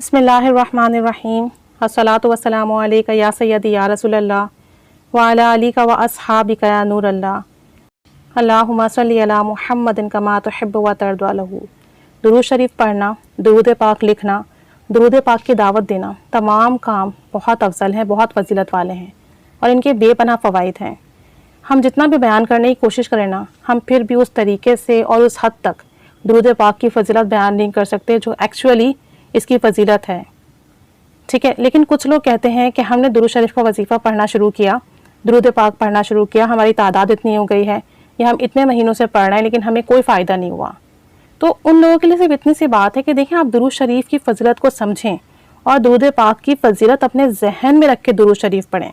بسم اللہ الرحمن الرحیم الصلاۃ والسلام علیک یا سیدی یا رسول اللہ وعلی آلک و اصحابک یا نور اللہ اللہم صلی علی محمد کما تحب و ترضی له۔ درود شریف پڑھنا، درود پاک لکھنا، درود پاک کی دعوت دینا، تمام کام بہت افضل ہیں، بہت فضیلت والے ہیں اور ان کے بے پناہ فوائد ہیں۔ ہم جتنا بھی بیان کرنے کی کوشش کریں نا، ہم پھر بھی اس طریقے سے اور اس حد تک درود پاک کی فضیلت بیان نہیں کر سکتے جو ایکچولی اس کی فضیلت ہے، ٹھیک ہے۔ لیکن کچھ لوگ کہتے ہیں کہ ہم نے درود شریف کا وظیفہ پڑھنا شروع کیا، درود پاک پڑھنا شروع کیا، ہماری تعداد اتنی ہو گئی ہے یا ہم اتنے مہینوں سے پڑھ رہے ہیں لیکن ہمیں کوئی فائدہ نہیں ہوا۔ تو ان لوگوں کے لیے صرف اتنی سی بات ہے کہ دیکھیں، آپ درود شریف کی فضیلت کو سمجھیں اور درود پاک کی فضیلت اپنے ذہن میں رکھ کے درود شریف پڑھیں۔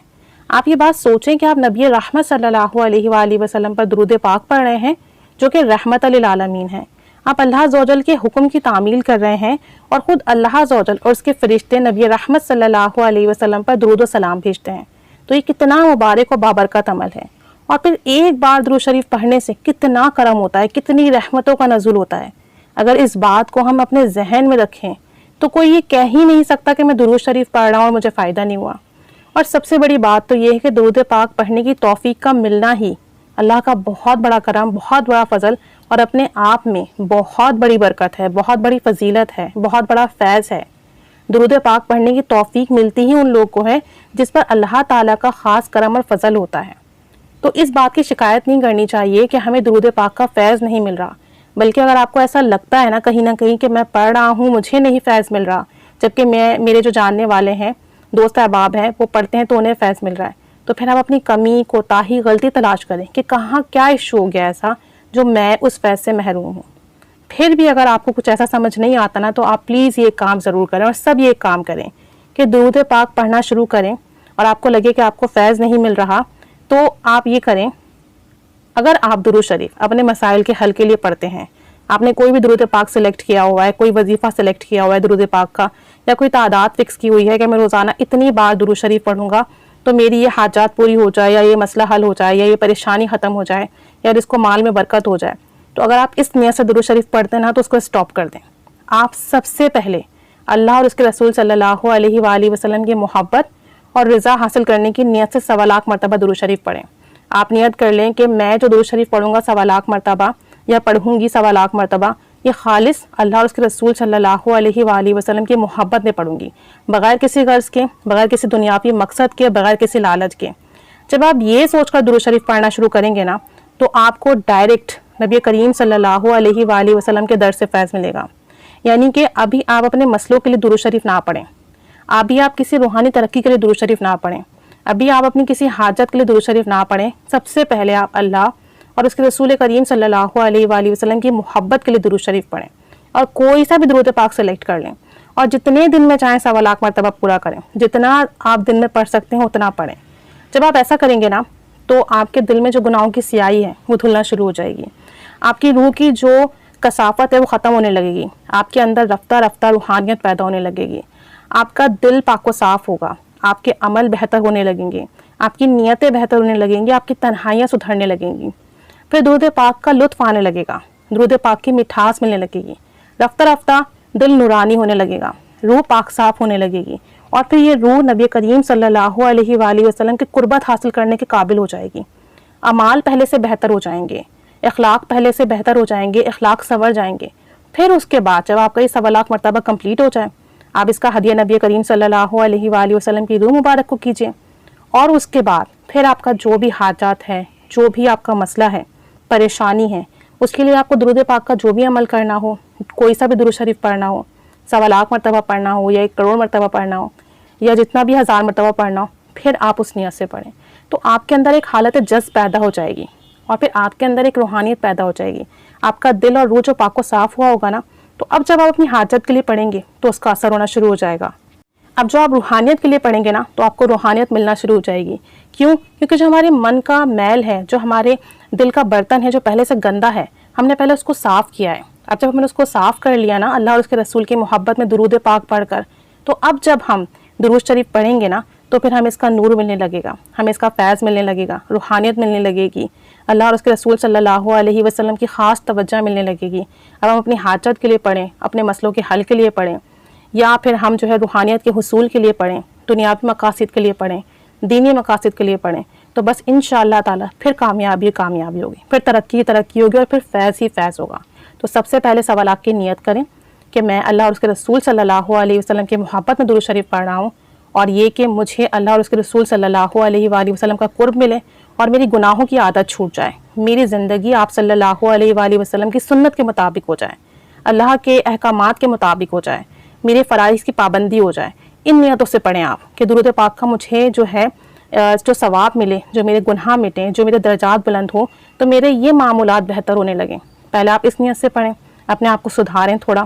آپ یہ بات سوچیں کہ آپ نبی رحمت صلی اللہ علیہ وآلہ وسلم پر درود پاک پڑھ رہے ہیں جو کہ رحمت للعالمین ہے۔ آپ اللہ عز و جل کے حکم کی تعمیل کر رہے ہیں اور خود اللہ عز و جل اور اس کے فرشتے نبی رحمت صلی اللہ علیہ وسلم پر درود و سلام بھیجتے ہیں۔ تو یہ کتنا مبارک و بابرکت عمل ہے، اور پھر ایک بار درود شریف پڑھنے سے کتنا کرم ہوتا ہے، کتنی رحمتوں کا نزول ہوتا ہے۔ اگر اس بات کو ہم اپنے ذہن میں رکھیں تو کوئی یہ کہہ ہی نہیں سکتا کہ میں درود شریف پڑھ رہا ہوں اور مجھے فائدہ نہیں ہوا۔ اور سب سے بڑی بات تو یہ ہے کہ درود پاک پڑھنے کی توفیق کا ملنا ہی اللہ کا بہت بڑا کرم، بہت بڑا فضل اور اپنے آپ میں بہت بڑی برکت ہے، بہت بڑی فضیلت ہے، بہت بڑا فیض ہے۔ درود پاک پڑھنے کی توفیق ملتی ہی ان لوگوں کو ہے جس پر اللہ تعالیٰ کا خاص کرم اور فضل ہوتا ہے۔ تو اس بات کی شکایت نہیں کرنی چاہیے کہ ہمیں درود پاک کا فیض نہیں مل رہا، بلکہ اگر آپ کو ایسا لگتا ہے نا کہیں نہ کہیں کہ میں پڑھ رہا ہوں مجھے نہیں فیض مل رہا، جبکہ میرے جو جاننے والے ہیں، دوست احباب ہیں، وہ پڑھتے ہیں تو انہیں فیض مل رہا ہے، تو پھر آپ اپنی کمی، کوتاہی، غلطی تلاش کریں کہ کہاں کیا ایشو ہو گیا ایسا جو میں اس فیض سے محروم ہوں۔ پھر بھی اگر آپ کو کچھ ایسا سمجھ نہیں آتا نا، تو آپ پلیز یہ کام ضرور کریں، اور سب یہ کام کریں کہ درود پاک پڑھنا شروع کریں، اور آپ کو لگے کہ آپ کو فیض نہیں مل رہا تو آپ یہ کریں، اگر آپ درود شریف اپنے مسائل کے حل کے لیے پڑھتے ہیں، آپ نے کوئی بھی درود پاک سلیکٹ کیا ہوا ہے، کوئی وظیفہ سلیکٹ کیا ہوا ہے درود پاک کا، یا کوئی تعداد فکس کی ہوئی ہے کہ میں روزانہ اتنی بار درود شریف پڑھوں گا تو میری یہ حاجات پوری ہو جائے، یا یہ مسئلہ حل ہو جائے، یا یہ پریشانی ختم ہو جائے، یا اس کو مال میں برکت ہو جائے، تو اگر آپ اس نیت سے درود شریف پڑھتے ہیں نا تو اس کو اسٹاپ کر دیں۔ آپ سب سے پہلے اللہ اور اس کے رسول صلی اللہ علیہ وآلہ وسلم کی محبت اور رضا حاصل کرنے کی نیت سے 1.25 لاکھ مرتبہ درود شریف پڑھیں۔ آپ نیت کر لیں کہ میں جو درود شریف پڑھوں گا 1.25 لاکھ مرتبہ یا پڑھوں گی 1.25 لاکھ مرتبہ، یہ خالص اللہ اور اس کے رسول صلی اللہ علیہ وآلہ وسلم کی محبت میں پڑھوں گی، بغیر کسی غرض کے، بغیر کسی دنیاوی مقصد کے، بغیر کسی لالچ کے۔ جب آپ یہ سوچ کر درود شریف پڑھنا شروع کریں گے نا، تو آپ کو ڈائریکٹ نبی کریم صلی اللہ علیہ وآلہ وسلم کے در سے فیض ملے گا۔ یعنی کہ ابھی آپ اپنے مسئلوں کے لیے درود شریف نہ پڑھیں، ابھی آپ کسی روحانی ترقی کے لیے درود شریف نہ پڑھیں، ابھی آپ اپنی کسی حاجت کے لیے درود شریف نہ پڑھیں، سب سے پہلے آپ اللہ اور اس کے رسول کریم صلی اللہ علیہ وآلہ وسلم کی محبت کے لیے درود شریف پڑھیں، اور کوئی سا بھی درود پاک سلیکٹ کر لیں، اور جتنے دن میں چاہیں 1.25 لاکھ مرتبہ پورا کریں، جتنا آپ دن میں پڑھ سکتے ہیں اتنا پڑھیں۔ جب آپ ایسا کریں گے نا تو آپ کے دل میں جو گناہوں کی سیاہی ہے وہ دھلنا شروع ہو جائے گی، آپ کی روح کی جو کثافت ہے وہ ختم ہونے لگے گی، آپ کے اندر رفتہ رفتہ روحانیت پیدا ہونے لگے گی، آپ کا دل پاک و صاف ہوگا، آپ کے عمل بہتر ہونے لگیں گے، آپ کی نیتیں بہتر ہونے لگیں گی، آپ کی تنہائیاں سدھرنے لگیں گی، پھر درود پاک کا لطف آنے لگے گا، درود پاک کی مٹھاس ملنے لگے گی، رفتہ رفتہ دل نورانی ہونے لگے گا، روح پاک صاف ہونے لگے گی، اور پھر یہ روح نبی کریم صلی اللہ علیہ وآلہ وسلم کی قربت حاصل کرنے کے قابل ہو جائے گی، اعمال پہلے سے بہتر ہو جائیں گے، اخلاق پہلے سے بہتر ہو جائیں گے، اخلاق سنور جائیں گے۔ پھر اس کے بعد جب آپ کا یہ 1.25 لاکھ مرتبہ کمپلیٹ ہو جائے، آپ اس کا ہدیہ نبی کریم صلی اللہ علیہ وآلہ وسلم کی روح مبارک کو کیجیے، اور اس کے بعد پھر آپ کا جو بھی حاجات ہے، جو بھی آپ کا مسئلہ ہے، پریشانی ہے، اس کے لیے آپ کو درود پاک کا جو بھی عمل کرنا ہو، کوئی سا بھی درود شریف پڑھنا ہو، 1.25 لاکھ مرتبہ پڑھنا ہو یا 1 کروڑ مرتبہ پڑھنا ہو یا جتنا بھی 1000 مرتبہ پڑھنا ہو، پھر آپ اس نیت سے پڑھیں، تو آپ کے اندر ایک حالت جذب پیدا ہو جائے گی، اور پھر آپ کے اندر ایک روحانیت پیدا ہو جائے گی، آپ کا دل اور روح جو پاک و صاف ہوا ہوگا نا، تو اب جب آپ اپنی حاجت کے لیے پڑھیں گے تو اس کا اثر ہونا شروع ہو جائے گا۔ اب جو آپ روحانیت کے لیے پڑھیں گے نا تو آپ کو روحانیت ملنا شروع ہو جائے گی۔ کیوں؟ کیونکہ جو ہمارے من کا میل ہے، جو ہمارے دل کا برتن ہے جو پہلے سے گندا ہے، ہم نے پہلے اس کو صاف کیا ہے۔ اب جب ہم نے اس کو صاف کر لیا نا اللہ اور اس کے رسول کی محبت میں درود پاک پڑھ کر، تو اب جب ہم درود شریف پڑھیں گے نا تو پھر ہمیں اس کا نور ملنے لگے گا، ہمیں اس کا فیض ملنے لگے گا، روحانیت ملنے لگے گی، اللہ اور اس کے رسول صلی اللہ علیہ وسلم کی خاص توجہ ملنے لگے گی۔ اب ہم اپنی حاجت کے لیے پڑھیں، اپنے مسئلوں کے حل کے لیے پڑھیں، یا پھر ہم جو ہے روحانیت کے حصول کے لیے پڑھیں، دنیاوی مقاصد کے لیے پڑھیں، دینی مقاصد کے لیے پڑھیں، تو بس انشاءاللہ تعالیٰ پھر کامیابی ہوگی، پھر ترقی ہوگی، اور پھر فیض ہی فیض ہوگا۔ تو سب سے پہلے سوال آپ کی نیت کریں کہ میں اللہ اور اس کے رسول صلی اللہ علیہ وسلم کی محبت میں درود شریف پڑھ رہا ہوں، اور یہ کہ مجھے اللہ اور اس کے رسول صلی اللہ علیہ وآلہ وسلم کا قرب ملے، اور میری گناہوں کی عادت چھوٹ جائے، میری زندگی آپ صلی اللہ علیہ وآلہ وسلم کی سنت کے مطابق ہو جائے، اللہ کے احکامات کے مطابق ہو جائے، میرے فرائض کی پابندی ہو جائے۔ ان نیتوں سے پڑھیں آپ کہ درود پاک کا مجھے جو ہے جو ثواب ملے، جو میرے گناہ مٹیں، جو میرے درجات بلند ہوں، تو میرے یہ معمولات بہتر ہونے لگیں۔ پہلے آپ اس نیت سے پڑھیں، اپنے آپ کو سدھاریں، تھوڑا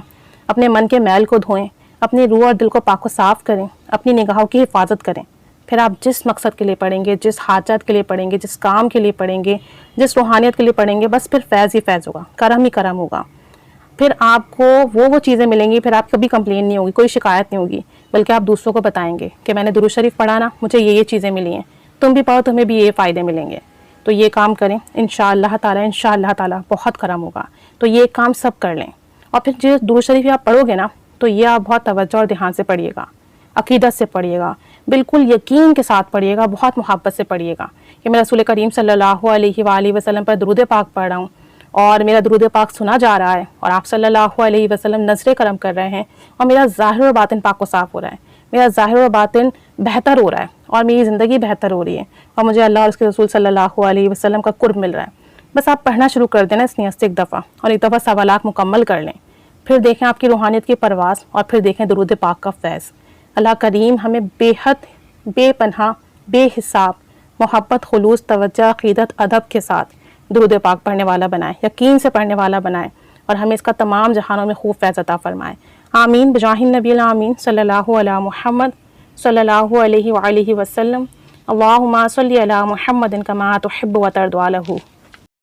اپنے من کے میل کو دھوئیں، اپنے روح اور دل کو پاک و صاف کریں، اپنی نگاہوں کی حفاظت کریں۔ پھر آپ جس مقصد کے لیے پڑھیں گے، جس حاجت کے لیے پڑھیں گے، جس کام کے لیے پڑھیں گے، جس روحانیت کے لیے پڑھیں گے، بس پھر فیض ہی فیض ہوگا، کرم ہی کرم ہوگا۔ پھر آپ کو وہ چیزیں ملیں گی، پھر آپ کبھی کمپلین نہیں ہوگی، کوئی شکایت نہیں ہوگی، بلکہ آپ دوسروں کو بتائیں گے کہ میں نے درود شریف پڑھا نا، مجھے یہ چیزیں ملی ہیں، تم بھی پڑھو، تمہیں بھی یہ فائدے ملیں گے۔ تو یہ کام کریں، انشاءاللہ تعالیٰ بہت کرم ہوگا۔ تو یہ کام سب کر لیں، اور پھر جو درود شریف آپ پڑھو گے نا، تو یہ آپ بہت توجہ اور دھیان سے پڑھیے گا، عقیدت سے پڑھیے گا، بالکل یقین کے ساتھ پڑھیے گا، بہت محبت سے پڑھیے گا کہ میں رسول کریم صلی اللہ علیہ وآلہ وسلم پر درود پاک پڑھ رہا ہوں، اور میرا درود پاک سنا جا رہا ہے، اور آپ صلی اللہ علیہ وسلم نظر کرم کر رہے ہیں، اور میرا ظاہر و باطن پاک و صاف ہو رہا ہے، میرا ظاہر و باطن بہتر ہو رہا ہے، اور میری زندگی بہتر ہو رہی ہے، اور مجھے اللہ اور اس کے رسول صلی اللہ علیہ وسلم کا قرب مل رہا ہے۔ بس آپ پڑھنا شروع کر دینا اس نیت سے ایک دفعہ، اور ایک دفعہ سوالات مکمل کر لیں، پھر دیکھیں آپ کی روحانیت کی پرواز، اور پھر دیکھیں درود پاک کا فیض۔ اللہ کریم ہمیں بے حد، بے پناہ، بے حساب محبت، خلوص، توجہ، عقیدت، ادب کے ساتھ درود پاک پڑھنے والا بنائے، یقین سے پڑھنے والا بنائے، اور ہمیں اس کا تمام جہانوں میں خوب فیض عطا فرمائے۔ آمین بجاہ النبی الامین صلی اللہ علی محمد صلی اللہ علیہ وآلہ وسلم۔ اللہم صلی علی محمد کما تحب و ترضی عنہ۔